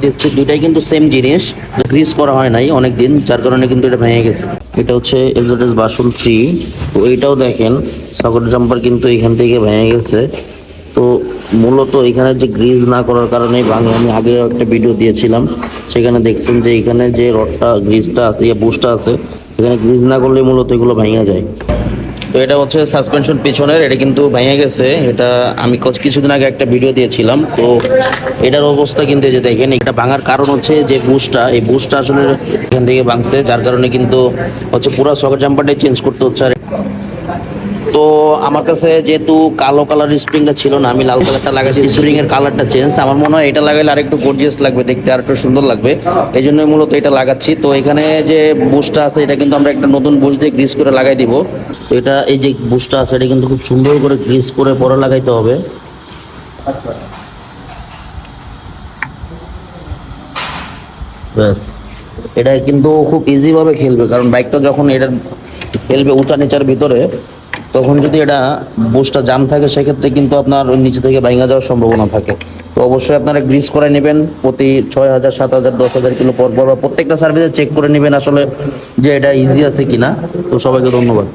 দিচ্ছি, দুইটাই কিন্তু সেম জিনিস, গ্রিস করা হয় নাই অনেকদিন, যার কারণে কিন্তু এটা ভেঙে গেছে। এটা হচ্ছে এক্সোডাস ভার্সন 3। তো এইটাও দেখেন সকেট জাম্পার কিন্তু এখান থেকে ভেঙে গেছে। তো মূলত এখানে যে গ্রিজ না করার কারণে ভাঙে। আমি আগে একটা ভিডিও দিয়েছিলাম, সেখানে দেখছেন যে এখানে যে রডটা গ্রিজটা আছে, বুশটা আছে, এখানে গ্রিজ না করলে মূলত এগুলো ভেঙে যায়। তো এটা হচ্ছে সাসপেনশন পিছনের, এটা কিন্তু ভেঙে গেছে। এটা আমি কিছুদিন আগে একটা ভিডিও দিয়েছিলাম। তো এটার অবস্থা কিন্তু এই যে দেখেন, এটা ভাঙার কারণ হচ্ছে যে বুশটা, এই বুশটা আসলে এখান থেকে ভাঙছে, যার কারণে কিন্তু হচ্ছে পুরো সকেট জাম্পারটাই চেঞ্জ করতে হচ্ছে। আর তো আমার কাছে যেহেতু কালো কালার স্প্রিংটা ছিল না, আমি লাল কালারটা লাগাইছি। স্প্রিং এর কালারটা চেঞ্জ, আমার মনে হয় এটা লাগাইলে আর একটু গর্জিয়াস লাগবে দেখতে, আর একটু সুন্দর লাগবে, এই জন্য মূলত এটা লাগাচ্ছি। তো এখানে যে বুশটা আছে, এটা কিন্তু আমরা একটা নতুন বুশ দিয়ে গ্রিস করে লাগাই দিব। তো এটা এই যে বুশটা আছে, এটা কিন্তু খুব সুন্দর করে গ্রিস করে পরে লাগাইতে হবে। ব্যাস, এটা কিন্তু খুব ইজি ভাবে খেলবে, কারণ বাইকটা যখন এটা খেলবে উঁচা নিচার ভিতরে, তখন যদি এটা বুশটা জাম থাকে, সেক্ষেত্রে কিন্তু আপনার ওই নিচে থেকে ভাঙা যাওয়ার সম্ভাবনা থাকে। তো অবশ্যই আপনারা গ্রিস করে নেবেন প্রতি 6,000, 7,000, 10,000 কিলো পর পর, বা প্রত্যেকটা সার্ভিসে চেক করে নেবেন আসলে যে এটা ইজি আছে কিনা। তো সবাইকে ধন্যবাদ।